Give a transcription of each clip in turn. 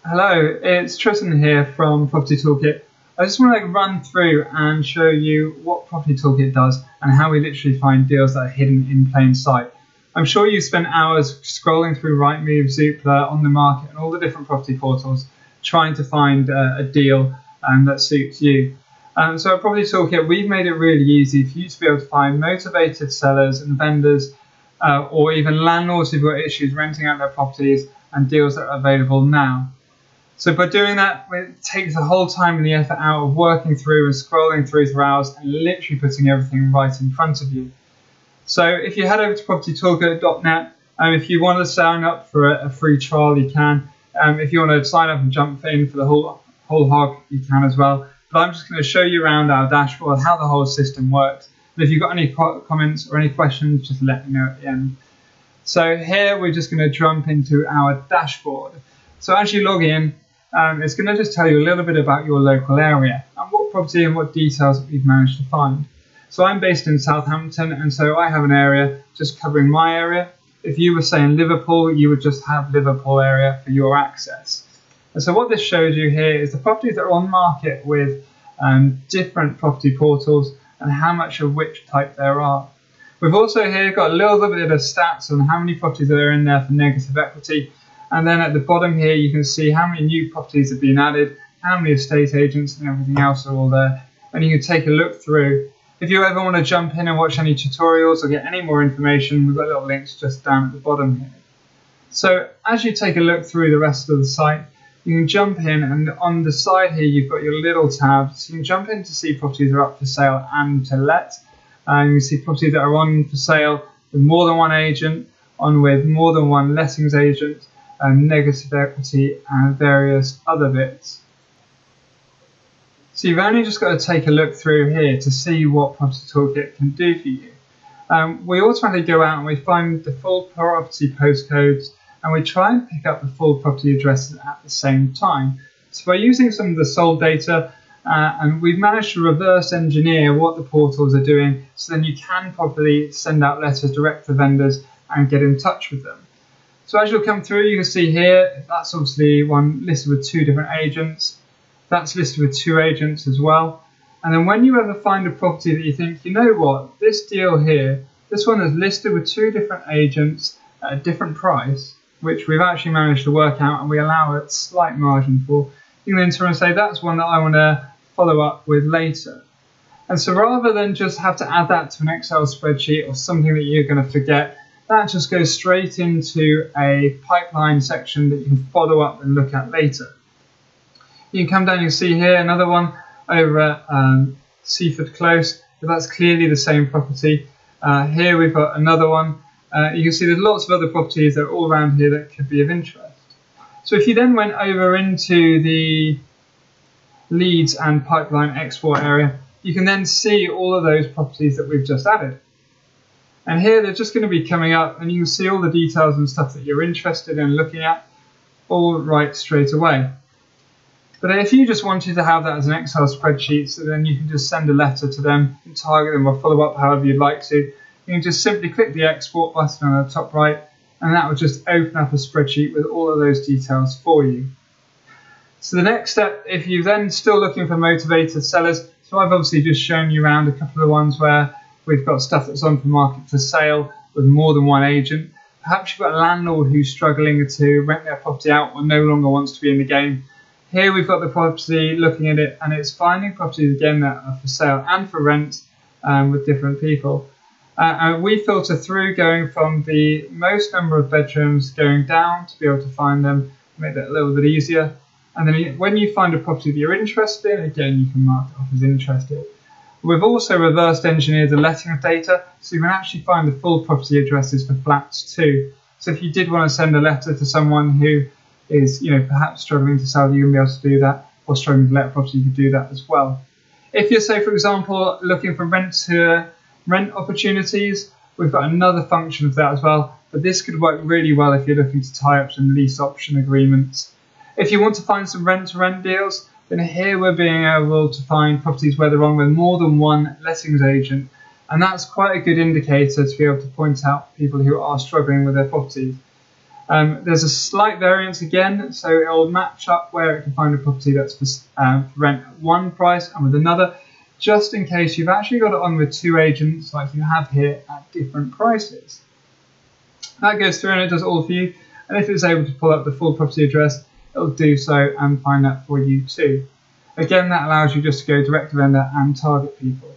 Hello, it's Tristan here from PropertyToolkit. I just want to run through and show you what PropertyToolkit does and how we literally find deals that are hidden in plain sight. I'm sure you spent hours scrolling through Rightmove, Zoopla, On the Market and all the different property portals trying to find a deal that suits you. So at PropertyToolkit, we've made it really easy for you to be able to find motivated sellers and vendors or even landlords who've got issues renting out their properties and deals that are available now. So by doing that, it takes the whole time and the effort out of working through and scrolling through for hours and literally putting everything right in front of you. So if you head over to propertytoolkit.net, if you want to sign up for a free trial, you can. If you want to sign up and jump in for the whole hog, you can as well. But I'm just going to show you around our dashboard how the whole system works. And if you've got any comments or any questions, just let me know at the end. So here we're just going to jump into our dashboard. So as you log in, it's going to just tell you a little bit about your local area and what property and what details that we've managed to find. So I'm based in Southampton, and so I have an area just covering my area. If you were saying Liverpool, you would just have Liverpool area for your access. And so what this shows you here is the properties that are on market with different property portals and how much of which type there are. We've also here got a little bit of stats on how many properties are in there for negative equity. And then at the bottom here, you can see how many new properties have been added, how many estate agents and everything else are all there. And you can take a look through. If you ever want to jump in and watch any tutorials or get any more information, we've got little links just down at the bottom here. So as you take a look through the rest of the site, you can jump in, and on the side here, you've got your little tab. So you can jump in to see properties that are up for sale and to let. You can see properties that are on for sale with more than one agent, on with more than one lettings agent, negative equity and various other bits. So you've only just got to take a look through here to see what PropertyToolkit can do for you. We automatically go out and we find the full property postcodes and we try and pick up the full property addresses at the same time. So by using some of the sold data, and we've managed to reverse engineer what the portals are doing, so then you can properly send out letters direct to vendors and get in touch with them. So as you'll come through, you can see here, that's obviously one listed with 2 different agents. That's listed with 2 agents as well. And then when you ever find a property that you think, you know what, this deal here, this one is listed with 2 different agents at a different price, which we've actually managed to work out and we allow a slight margin for, you can then turn and say, that's one that I want to follow up with later. And so rather than just have to add that to an Excel spreadsheet or something that you're going to forget, that just goes straight into a pipeline section that you can follow up and look at later. You can come down and see here another one over at Seaford Close, but that's clearly the same property. Here we've got another one. You can see there's lots of other properties that are all around here that could be of interest. So if you then went over into the leads and pipeline export area, you can then see all of those properties that we've just added. And here they're just going to be coming up and you can see all the details and stuff that you're interested in looking at all right straight away. But if you just wanted to have that as an Excel spreadsheet, so then you can just send a letter to them and target them or follow up however you'd like to, you can just simply click the export button on the top right and that will just open up a spreadsheet with all of those details for you. So the next step, if you're then still looking for motivated sellers, so I've obviously just shown you around a couple of the ones where we've got stuff that's on for market for sale with more than one agent. Perhaps you've got a landlord who's struggling to rent their property out or no longer wants to be in the game. Here we've got the property, looking at it, and it's finding properties again that are for sale and for rent with different people. And we filter through going from the most number of bedrooms going down to be able to find them, make that a little bit easier. And then when you find a property that you're interested in, again you can mark it off as interested. We've also reversed engineered the letting data, so you can actually find the full property addresses for flats too. So if you did want to send a letter to someone who is, perhaps struggling to sell, you're going to be able to do that, or struggling to let a property, you can do that as well. If you're, say, for example, looking for rent opportunities, we've got another function of that as well, but this could work really well if you're looking to tie up some lease option agreements. If you want to find some rent-to-rent deals, then here we're being able to find properties where they're on with more than one lettings agent, and that's quite a good indicator to be able to point out people who are struggling with their properties. There's a slight variance again, so it'll match up where it can find a property that's for rent at one price and with another, just in case you've actually got it on with two agents like you have here at different prices. That goes through and it does it all for you, and if it's able to pull up the full property address, it'll do so and find that for you too. Again, that allows you just to go direct to vendor and target people.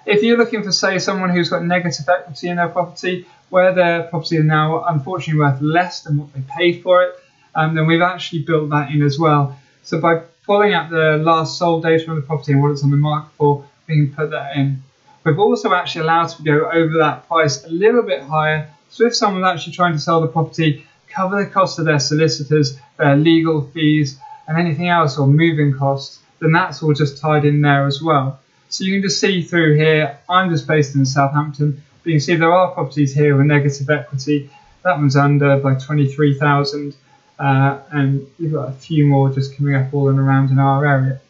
If you're looking for, say, someone who's got negative equity in their property, where their property is now unfortunately worth less than what they paid for it, then we've actually built that in as well. So by pulling out the last sold data on the property and what it's on the market for, we can put that in. We've also actually allowed to go over that price a little bit higher, so if someone's actually trying to sell the property, cover the cost of their solicitors, their legal fees, and anything else, or moving costs, then that's all just tied in there as well. So you can just see through here, I'm just based in Southampton, but you can see there are properties here with negative equity. That one's under by 23,000, and you've got a few more just coming up all and around in our area.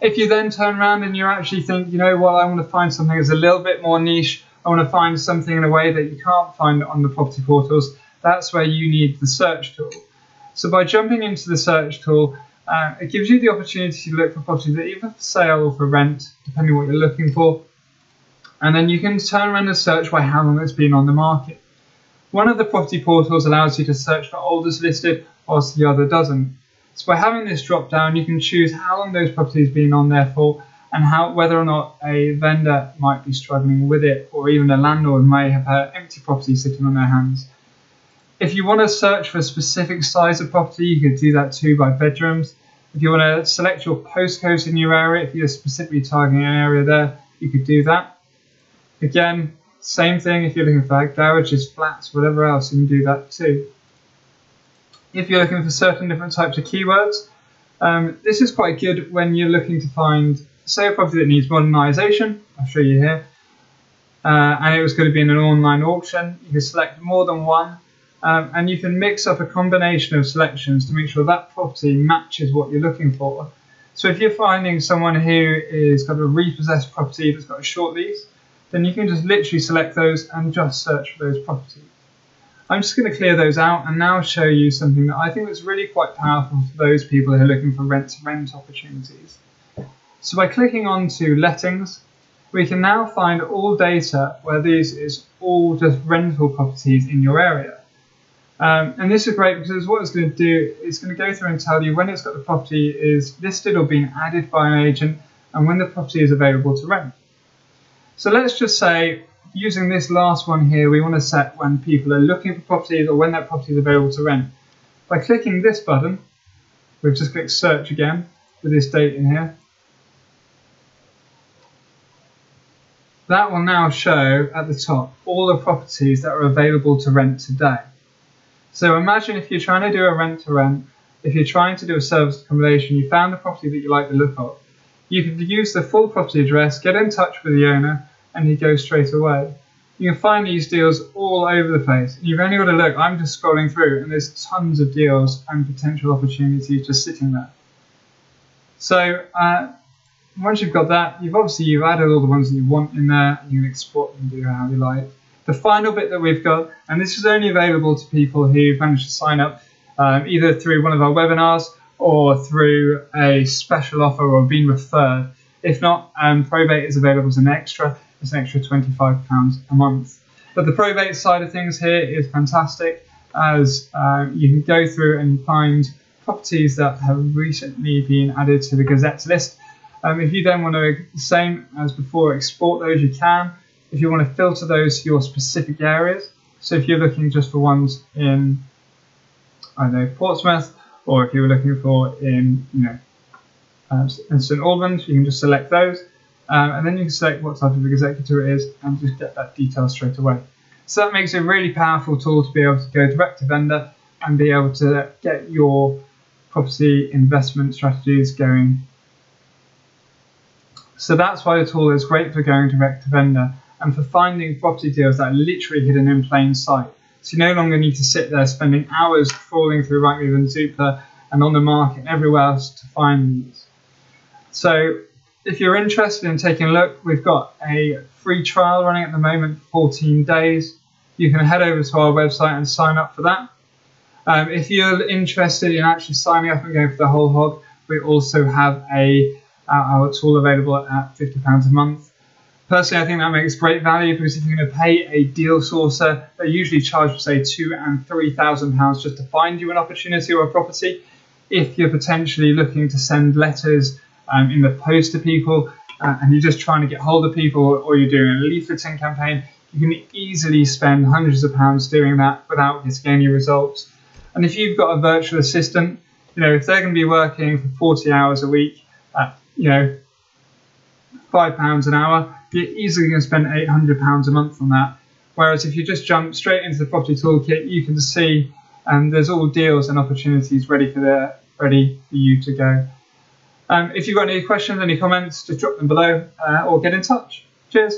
If you then turn around and you actually think, you know what, I want to find something that's a little bit more niche, I want to find something in a way that you can't find on the property portals, that's where you need the search tool. So by jumping into the search tool, it gives you the opportunity to look for properties that are either for sale or for rent, depending on what you're looking for. And then you can turn around and search by how long it's been on the market. One of the property portals allows you to search for oldest listed, whilst the other doesn't. So by having this drop down, you can choose how long those properties have been on there for, and whether or not a vendor might be struggling with it, or even a landlord may have an empty property sitting on their hands. If you want to search for a specific size of property, you could do that too by bedrooms. If you want to select your postcodes in your area, if you're specifically targeting an area there, you could do that. Again, same thing if you're looking for garages, flats, whatever else, you can do that too. If you're looking for certain different types of keywords, this is quite good when you're looking to find, say, a property that needs modernisation. I'll show you here. And it was going to be in an online auction. You can select more than one. And you can mix up a combination of selections to make sure that property matches what you're looking for. So if you're finding someone who is got a repossessed property that's got a short lease, then you can just literally select those and just search for those properties. I'm just going to clear those out and now show you something that I think is really quite powerful for those people who are looking for rent-to-rent opportunities. So by clicking on to lettings, we can now find all data where these is all just rental properties in your area. And this is great because what it's going to do is going to go through and tell you when it's got the property is listed or being added by an agent and when the property is available to rent. So let's just say, using this last one here, we want to set when people are looking for properties or when that property is available to rent. By clicking this button, we've just clicked search again with this date in here. That will now show at the top all the properties that are available to rent today. So imagine if you're trying to do a rent-to-rent, if you're trying to do a serviced accommodation, you found a property that you like the look of, you could use the full property address, get in touch with the owner, and you go straight away. You can find these deals all over the place. You've only got to look. I'm just scrolling through, and there's tons of deals and potential opportunities just sitting there. So once you've got that, you've added all the ones that you want in there, and you can export them and do how you like. The final bit that we've got, and this is only available to people who've managed to sign up either through one of our webinars or through a special offer or been referred. If not, Probate is available as an extra. It's an extra £25 a month. But the probate side of things here is fantastic, as you can go through and find properties that have recently been added to the Gazette's list. If you then want to, the same as before, export those, you can. If you want to filter those to your specific areas, so if you're looking just for ones in, I don't know, Portsmouth, or if you were looking for in, in St Albans, you can just select those, and then you can select what type of executor it is, and just get that detail straight away. So that makes it a really powerful tool to be able to go direct to vendor and be able to get your property investment strategies going. So that's why the tool is great for going direct to vendor and for finding property deals that are literally hidden in plain sight. So you no longer need to sit there spending hours trawling through Rightmove and Zoopla and on the market and everywhere else to find these. So if you're interested in taking a look, we've got a free trial running at the moment for 14 days. You can head over to our website and sign up for that. If you're interested in actually signing up and going for the whole hog, we also have our tool available at £50 a month. Personally, I think that makes great value, because if you're going to pay a deal sourcer, they usually charge, say, £2,000 and £3,000 just to find you an opportunity or a property. If you're potentially looking to send letters in the post to people, and you're just trying to get hold of people, or you're doing a leafleting campaign, you can easily spend hundreds of pounds doing that without getting any results. And if you've got a virtual assistant, if they're going to be working for 40 hours a week at, £5 an hour, you're easily going to spend £800 a month on that. Whereas if you just jump straight into the Property Toolkit, you can see there's all deals and opportunities ready for you to go. If you've got any questions, any comments, just drop them below or get in touch. Cheers.